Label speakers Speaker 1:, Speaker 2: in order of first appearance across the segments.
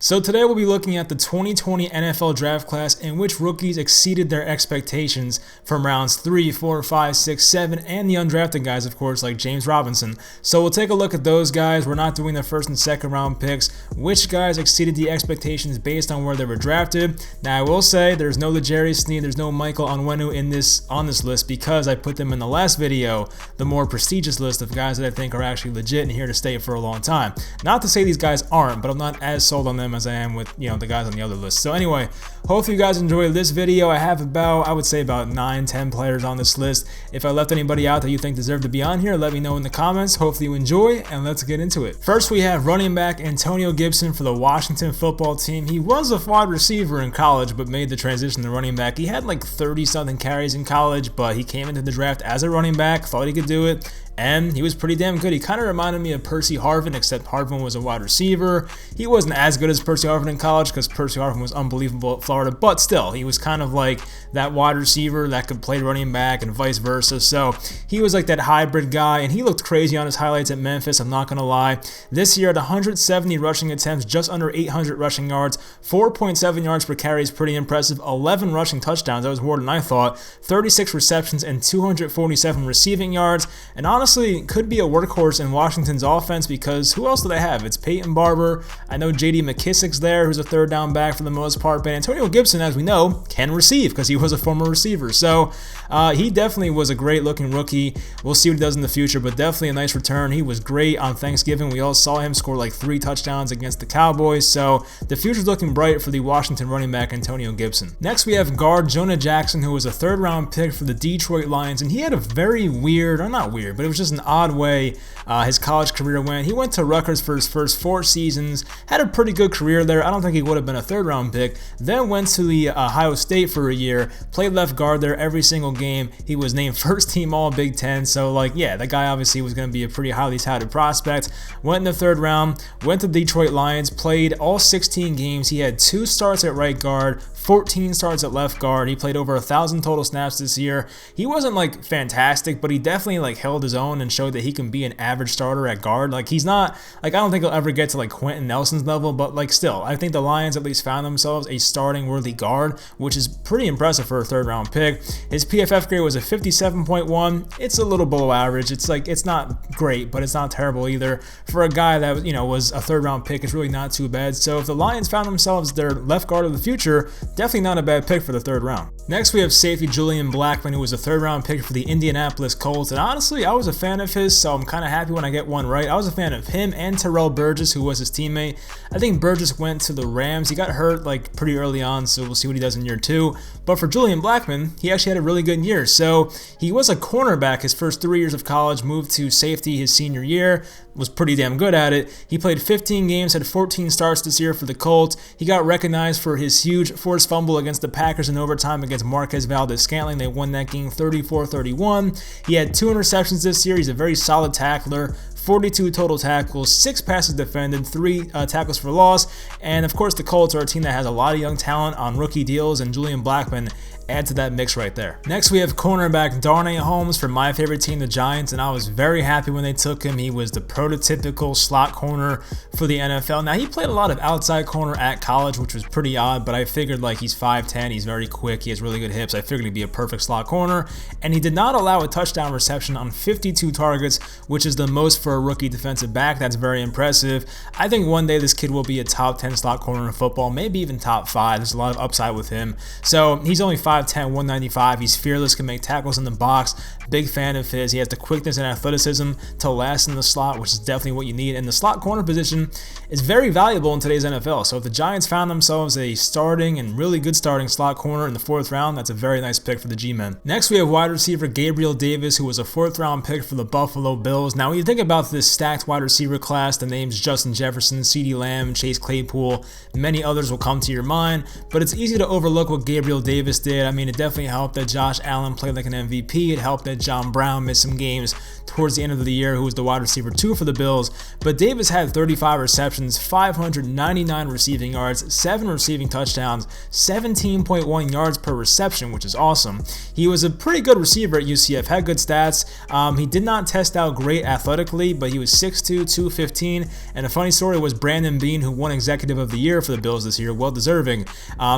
Speaker 1: So today we'll be looking at the 2020 NFL draft class in which rookies exceeded their expectations from rounds 3, 4, 5, 6, 7, and the undrafted guys, of course, like James Robinson. So we'll take a look at those guys. We're not doing the first and second round picks. Which guys exceeded the expectations based on where they were drafted. Now I will say there's no L'Jarius Sneed, there's no Michael Onwenu on this list because I put them in the last video, the more prestigious list of guys that I think are actually legit and here to stay for a long time. Not to say these guys aren't, but I'm not as sold on them as I am with the guys on the other list. So anyway, hopefully you guys enjoyed this video. I have I would say about 9-10 players on this list. If I left anybody out that you think deserve to be on here, let me know in the comments. Hopefully you enjoy, and let's get into it. First we have running back Antonio Gibson for the Washington football team. He was a wide receiver in college but made the transition to running back. He had like 30 something carries in college, but he came into the draft as a running back, thought he could do it, and he was pretty damn good. He kind of reminded me of Percy Harvin, except Harvin was a wide receiver. He wasn't as good as Percy Harvin in college because Percy Harvin was unbelievable at Florida, but still, he was kind of like that wide receiver that could play running back and vice versa. So he was like that hybrid guy, and he looked crazy on his highlights at Memphis, I'm not going to lie. This year at 170 rushing attempts, just under 800 rushing yards, 4.7 yards per carry is pretty impressive, 11 rushing touchdowns, that was more than I thought, 36 receptions and 247 receiving yards, and honestly, could be a workhorse in Washington's offense because who else do they have? It's Peyton Barber. I know J.D. McKissic's there, who's a third down back for the most part, but Antonio Gibson, as we know, can receive because he was a former receiver. So he definitely was a great looking rookie. We'll see what he does in the future, but definitely a nice return. He was great on Thanksgiving. We all saw him score like 3 touchdowns against the Cowboys. So the future's looking bright for the Washington running back Antonio Gibson. Next, we have guard Jonah Jackson, who was a third round pick for the Detroit Lions, and he had a very weird, or not weird, but it was just an odd way his college career went. He went to Rutgers for his first 4 seasons, had a pretty good career there. I don't think he would have been a third round pick. Then went to the Ohio State for a year, played left guard there every single game. He was named first team all Big Ten. So that guy obviously was going to be a pretty highly touted prospect. Went in the third round, went to Detroit Lions, played all 16 games. He had 2 starts at right guard, 14 starts at left guard. He played over 1,000 total snaps this year. He wasn't fantastic, but he definitely held his own and showed that he can be an average starter at guard. He's not I don't think he'll ever get to Quentin Nelson's level, but still, I think the Lions at least found themselves a starting worthy guard, which is pretty impressive for a third round pick. His PFF grade was a 57.1. It's a little below average. It's not great, but it's not terrible either. For a guy that was a third round pick, it's really not too bad. So if the Lions found themselves their left guard of the future, definitely not a bad pick for the third round. Next, we have safety Julian Blackman, who was a third round pick for the Indianapolis Colts, and honestly, I was a fan of his, so I'm kind of happy when I get one right. I was a fan of him and Terrell Burgess, who was his teammate. I think Burgess went to the Rams. He got hurt pretty early on, so we'll see what he does in year 2. But for Julian Blackman, he actually had a really good year. So he was a cornerback his first 3 years of college, moved to safety his senior year, was pretty damn good at it. He played 15 games, had 14 starts this year for the Colts. He got recognized for his huge forced fumble against the Packers in overtime against Marquez Valdes-Scantling. They won that game 34-31. He had 2 interceptions this year. He's a very solid tackler. 42 total tackles, 6 passes defended, 3 tackles for loss, and of course the Colts are a team that has a lot of young talent on rookie deals, and Julian Blackman add to that mix right there. Next, we have cornerback Darnell Holmes from my favorite team, the Giants, and I was very happy when they took him. He was the prototypical slot corner for the NFL. Now, he played a lot of outside corner at college, which was pretty odd, but I figured he's 5'10", he's very quick, he has really good hips. I figured he'd be a perfect slot corner, and he did not allow a touchdown reception on 52 targets, which is the most for a rookie defensive back. That's very impressive. I think one day this kid will be a top 10 slot corner in football, maybe even top 5. There's a lot of upside with him. So he's only 5'10", 195. He's fearless, can make tackles in the box. Big fan of his. He has the quickness and athleticism to last in the slot, which is definitely what you need. And the slot corner position is very valuable in today's NFL. So if the Giants found themselves a starting and really good starting slot corner in the 4th round, that's a very nice pick for the G-men. Next, we have wide receiver Gabriel Davis, who was a 4th round pick for the Buffalo Bills. Now, when you think about this stacked wide receiver class, the names Justin Jefferson, CeeDee Lamb, Chase Claypool, many others will come to your mind, but it's easy to overlook what Gabriel Davis did. I mean, it definitely helped that Josh Allen played like an MVP. It helped that John Brown missed some games towards the end of the year, who was the wide receiver 2 for the Bills. But Davis had 35 receptions, 599 receiving yards, 7 receiving touchdowns, 17.1 yards per reception, which is awesome. He was a pretty good receiver at UCF, had good stats. He did not test out great athletically, weight, but he was 6'2", 215. And a funny story was Brandon Beane, who won Executive of the Year for the Bills this year, well deserving.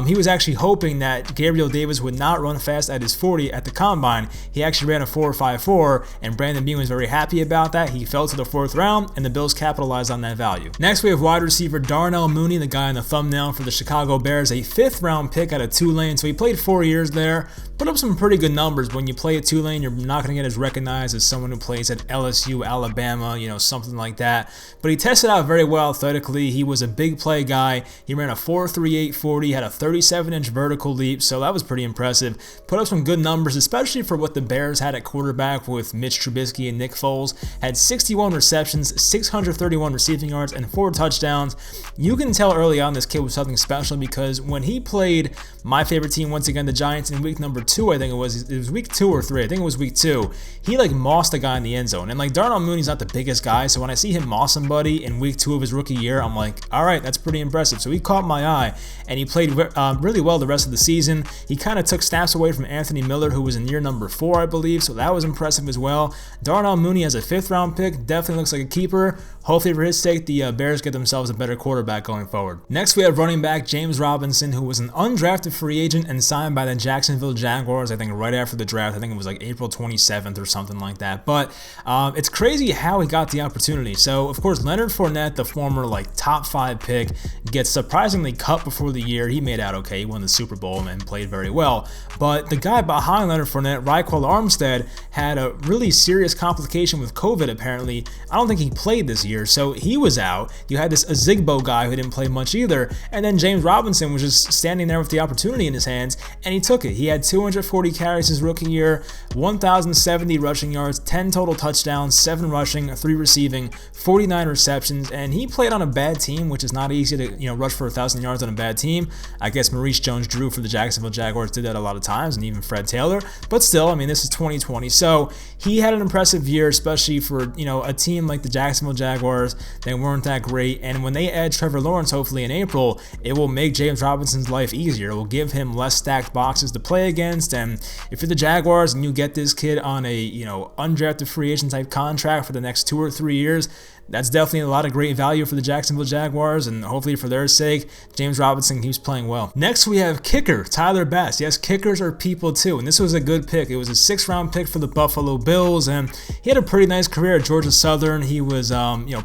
Speaker 1: He was actually hoping that Gabriel Davis would not run fast at his 40 at the combine. He actually ran a 4.54, and Brandon Beane was very happy about that. He fell to the 4th round, and the Bills capitalized on that value. Next, we have wide receiver Darnell Mooney, the guy in the thumbnail for the Chicago Bears, a 5th round pick out of Tulane. So he played 4 years there, put up some pretty good numbers. When you play at Tulane, you're not going to get as recognized as someone who plays at LSU, Alabama, something like that. But he tested out very well athletically. He was a big play guy. He ran a 4.38 40, had a 37-inch vertical leap, so that was pretty impressive. Put up some good numbers, especially for what the Bears had at quarterback with Mitch Trubisky and Nick Foles. Had 61 receptions, 631 receiving yards, and 4 touchdowns. You can tell early on this kid was something special because when he played my favorite team, once again, the Giants, in week number 2, I think it was week 2 or 3, I think it was week 2, he mossed a guy in the end zone. And Darnell Mooney's not the biggest guy, so when I see him moss somebody in week 2 of his rookie year, I'm like, all right, that's pretty impressive. So he caught my eye, and he played really well the rest of the season. He kind of took snaps away from Anthony Miller, who was in year number 4, I believe, so that was impressive as well. Darnell Mooney as a 5th round pick definitely looks like a keeper. Hopefully for his sake, the Bears get themselves a better quarterback going forward. Next, we have running back James Robinson, who was an undrafted free agent and signed by the Jacksonville Jaguars, I think right after the draft. I think it was April 27th or something like that. But it's crazy how he got the opportunity. So, of course, Leonard Fournette, the former top 5 pick, gets surprisingly cut before the year. He made out okay. He won the Super Bowl and played very well. But the guy behind Leonard Fournette, Raekwon Armstead, had a really serious complication with COVID, apparently. I don't think he played this year, so he was out. You had this Azigbo guy who didn't play much either, and then James Robinson was just standing there with the opportunity in his hands, and he took it. He had 240 carries his rookie year, 1,070 rushing yards, 10 total touchdowns, 7 rushing, 3 receiving, 49 receptions, and he played on a bad team, which is not easy to rush for 1,000 yards on a bad team. I guess Maurice Jones-Drew for the Jacksonville Jaguars did that a lot of times, and even Fred Taylor, but still, this is 2020, so he had an impressive year, especially for a team like the Jacksonville Jaguars. They weren't that great, and when they add Trevor Lawrence hopefully in April, it will make James Robinson's life easier. It will give him less stacked boxes to play against, and if you're the Jaguars and you get this kid on a undrafted free agent type contract for the next 2 or 3 years, that's definitely a lot of great value for the Jacksonville Jaguars, and hopefully for their sake, James Robinson keeps playing well. Next, we have kicker Tyler Bass. Yes, kickers are people too, and this was a good pick. It was a 6th round pick for the Buffalo Bills, and he had a pretty nice career at Georgia Southern. He was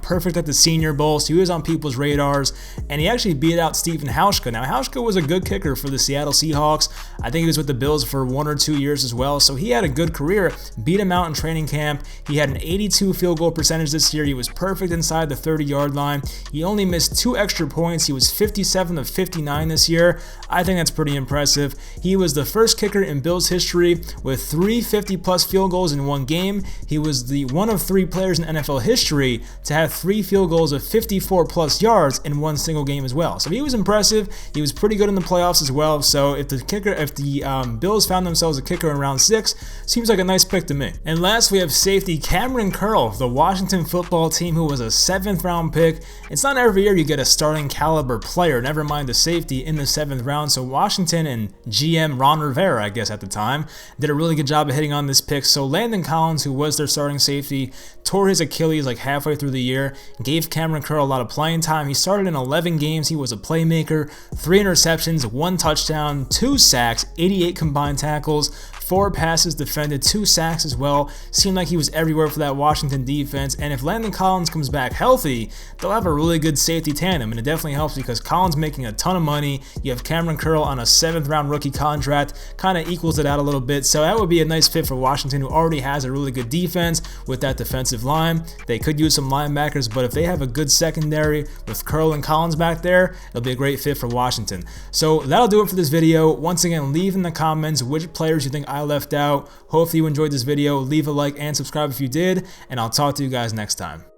Speaker 1: perfect at the Senior Bowl, so he was on people's radars, and he actually beat out Stephen Hauschka. Now, Hauschka was a good kicker for the Seattle Seahawks. I think he was with the Bills for 1 or 2 years as well, so he had a good career, beat him out in training camp. He had an 82 field goal percentage this year. He was perfect inside the 30-yard line. He only missed 2 extra points. He was 57 of 59 this year. I think that's pretty impressive. He was the first kicker in Bills history with 3 50-plus field goals in 1 game. He was the one of 3 players in NFL history to have 3 field goals of 54-plus yards in 1 single game as well. So he was impressive. He was pretty good in the playoffs as well. So if the Bills found themselves a kicker in round 6, seems like a nice pick to me. And last, we have safety Cameron Curl, the Washington football team, who was a 7th round pick. It's not every year you get a starting caliber player, never mind the safety, in the 7th round. So Washington and GM Ron Rivera, I guess at the time, did a really good job of hitting on this pick. So Landon Collins, who was their starting safety, tore his Achilles halfway through the year, gave Cameron Curl a lot of playing time. He started in 11 games. He was a playmaker, 3 interceptions, 1 touchdown, 2 sacks, 88 combined tackles, 4 passes defended, 2 sacks as well. Seemed like he was everywhere for that Washington defense, and if Landon Collins comes back healthy, they'll have a really good safety tandem, and it definitely helps because Collins making a ton of money. You have Cameron Curl on a 7th round rookie contract, kind of equals it out a little bit, so that would be a nice fit for Washington, who already has a really good defense with that defensive line. They could use some linebackers, but if they have a good secondary with Curl and Collins back there, it'll be a great fit for Washington. So that'll do it for this video. Once again, leave in the comments which players you think I left out. Hopefully you enjoyed this video. Leave a like and subscribe if you did, and I'll talk to you guys next time.